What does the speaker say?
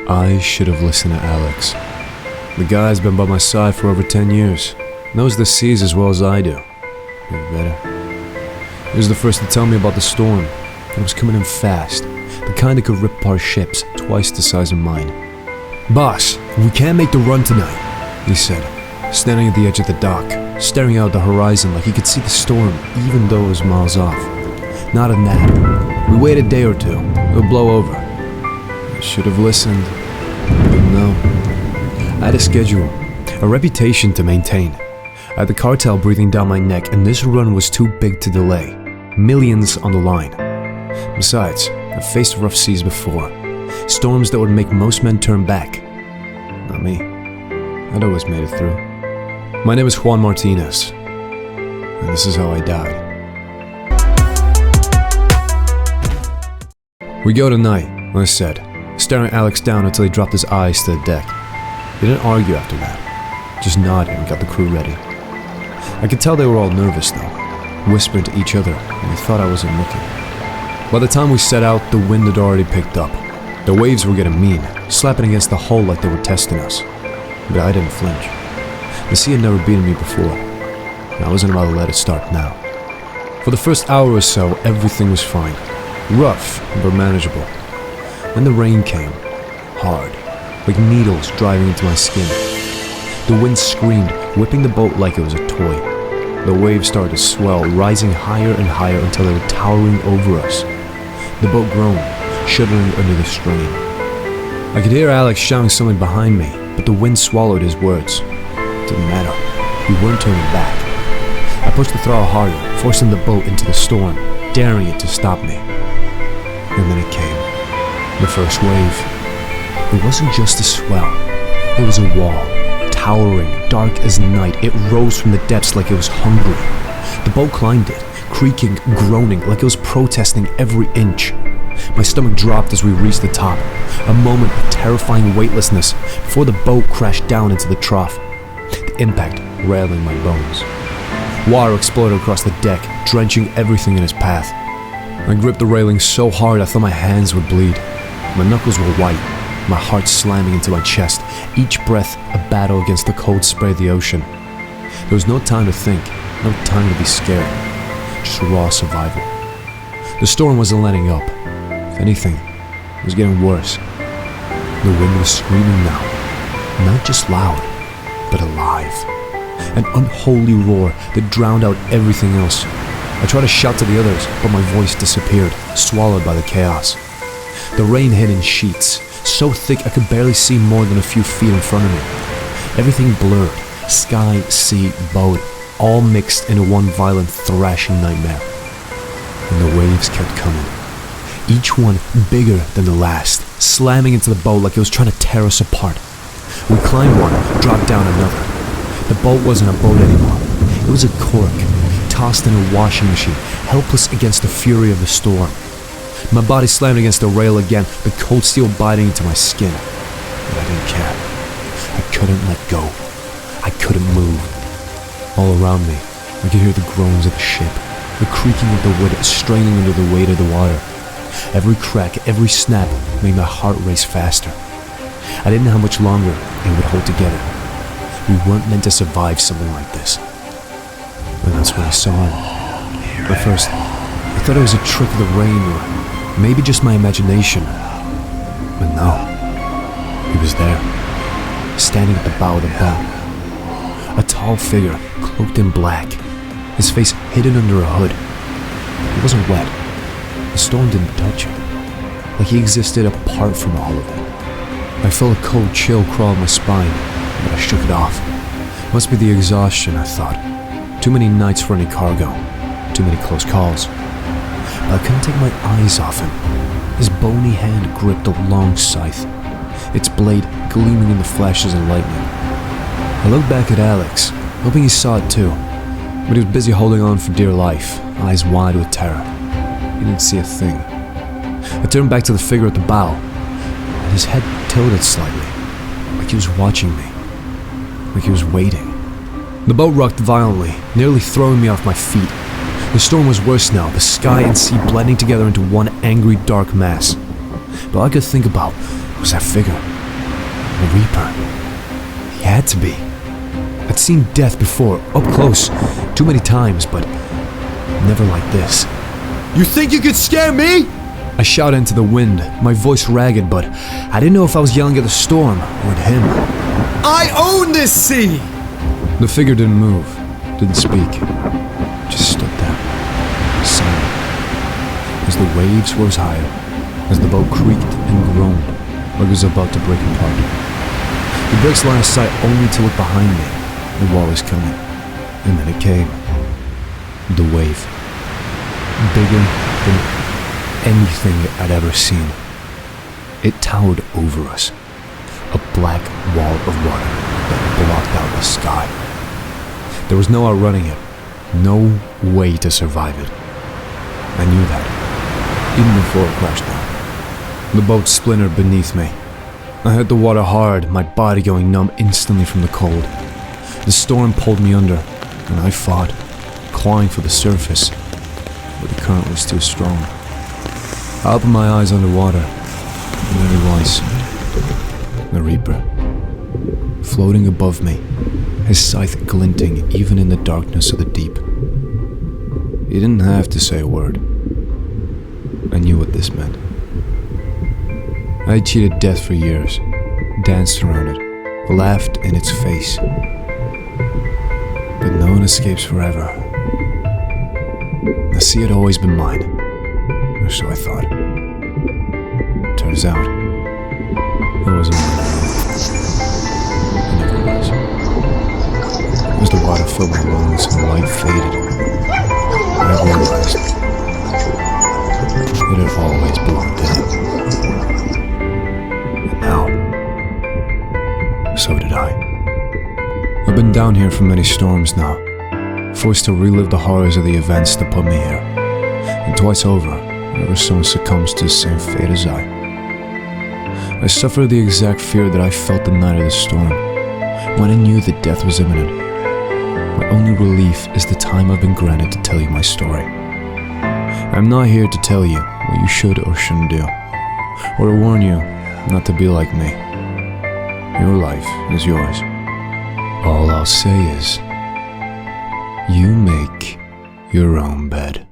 I should have listened to Alex. The guy's been by my side for over 10 years. Knows the seas as well as I do. Maybe better. He was the first to tell me about the storm. It was coming in fast. The kind that could rip apart ships twice the size of mine. "Boss, we can't make the run tonight," he said, standing at the edge of the dock, staring out the horizon like he could see the storm even though it was miles off. "Not a nap. We wait a day or two. It'll blow over." I should have listened, but no. I had a schedule, a reputation to maintain. I had the cartel breathing down my neck, and this run was too big to delay. Millions on the line. Besides, I've faced rough seas before. Storms that would make most men turn back. Not me. I'd always made it through. My name is Juan Martinez, and this is how I died. "We go tonight," I said, staring Alex down until he dropped his eyes to the deck. He didn't argue after that, just nodded and got the crew ready. I could tell they were all nervous though, whispering to each other, and they thought I wasn't looking. By the time we set out, the wind had already picked up. The waves were getting mean, slapping against the hull like they were testing us. But I didn't flinch. The sea had never beaten me before, and I wasn't about to let it start now. For the first hour or so, everything was fine. Rough, but manageable. Then the rain came, hard, like needles driving into my skin. The wind screamed, whipping the boat like it was a toy. The waves started to swell, rising higher and higher until they were towering over us. The boat groaned, shuddering under the strain. I could hear Alex shouting something behind me, but the wind swallowed his words. It didn't matter. We weren't turning back. I pushed the throttle harder, forcing the boat into the storm, daring it to stop me. And then it came. The first wave. It wasn't just a swell. It was a wall. Towering, dark as night, it rose from the depths like it was hungry. The boat climbed it, creaking, groaning, like it was protesting every inch. My stomach dropped as we reached the top, a moment of terrifying weightlessness before the boat crashed down into the trough, the impact rattling my bones. Water exploded across the deck, drenching everything in its path. I gripped the railing so hard I thought my hands would bleed. My knuckles were white, my heart slamming into my chest, each breath a battle against the cold spray of the ocean. There was no time to think, no time to be scared, just raw survival. The storm wasn't letting up. If anything, it was getting worse. The wind was screaming now, not just loud, but alive. An unholy roar that drowned out everything else. I tried to shout to the others, but my voice disappeared, swallowed by the chaos. The rain hit in sheets, so thick I could barely see more than a few feet in front of me. Everything blurred, sky, sea, boat, all mixed into one violent thrashing nightmare. And the waves kept coming, each one bigger than the last, slamming into the boat like it was trying to tear us apart. We climbed one, dropped down another. The boat wasn't a boat anymore. It was a cork, tossed in a washing machine, helpless against the fury of the storm. My body slammed against the rail again, the cold steel biting into my skin. But I didn't care. I couldn't let go. I couldn't move. All around me, I could hear the groans of the ship, the creaking of the wood straining under the weight of the water. Every crack, every snap made my heart race faster. I didn't know how much longer it would hold together. We weren't meant to survive something like this. And that's when I saw him. At first, I thought it was a trick of the rain or maybe just my imagination. But no, he was there, standing at the bow of the boat. A tall figure, cloaked in black, his face hidden under a hood. It wasn't wet. The storm didn't touch him, like he existed apart from all of it. I felt a cold chill crawl up my spine, but I shook it off. Must be the exhaustion, I thought. Too many nights for any cargo, too many close calls. But I couldn't take my eyes off him. His bony hand gripped a long scythe, its blade gleaming in the flashes of lightning. I looked back at Alex, hoping he saw it too, but he was busy holding on for dear life, eyes wide with terror. He didn't see a thing. I turned back to the figure at the bow, and his head tilted slightly, like he was watching me, like he was waiting. The boat rocked violently, nearly throwing me off my feet. The storm was worse now, the sky and sea blending together into one angry dark mass. But all I could think about was that figure. The Reaper. He had to be. I'd seen death before, up close, too many times, but never like this. You think you could scare me? I shouted into the wind, my voice ragged, but I didn't know if I was yelling at the storm or at him. I own this sea! The figure didn't move, didn't speak, just stood there, silent. As the waves rose higher, as the boat creaked and groaned like it was about to break apart. The brakes line of sight only to look behind me. The wall was coming, and then it came. The wave. Bigger than anything I'd ever seen. It towered over us, a black wall of water that blocked out the sky. There was no outrunning it, no way to survive it. I knew that, even before it crashed down. The boat splintered beneath me. I hit the water hard, my body going numb instantly from the cold. The storm pulled me under, and I fought, clawing for the surface, but the current was too strong. I opened my eyes underwater, and there he was, the Reaper, floating above me, his scythe glinting even in the darkness of the deep. He didn't have to say a word. I knew what this meant. I had cheated death for years, danced around it, laughed in its face. But no one escapes forever. The sea had always been mine, or so I thought. Turns out, it wasn't mine. It never was. As the water filled my lungs and the light faded, I realized it had always belonged to him. And now, so did I. I've been down here for many storms now, forced to relive the horrors of the events that put me here. And twice over, whenever someone succumbs to the same fate as I suffered the exact fear that I felt the night of the storm, when I knew that death was imminent. My only relief is the time I've been granted to tell you my story. I'm not here to tell you what you should or shouldn't do, or to warn you not to be like me. Your life is yours. All I'll say is, you make your own bed.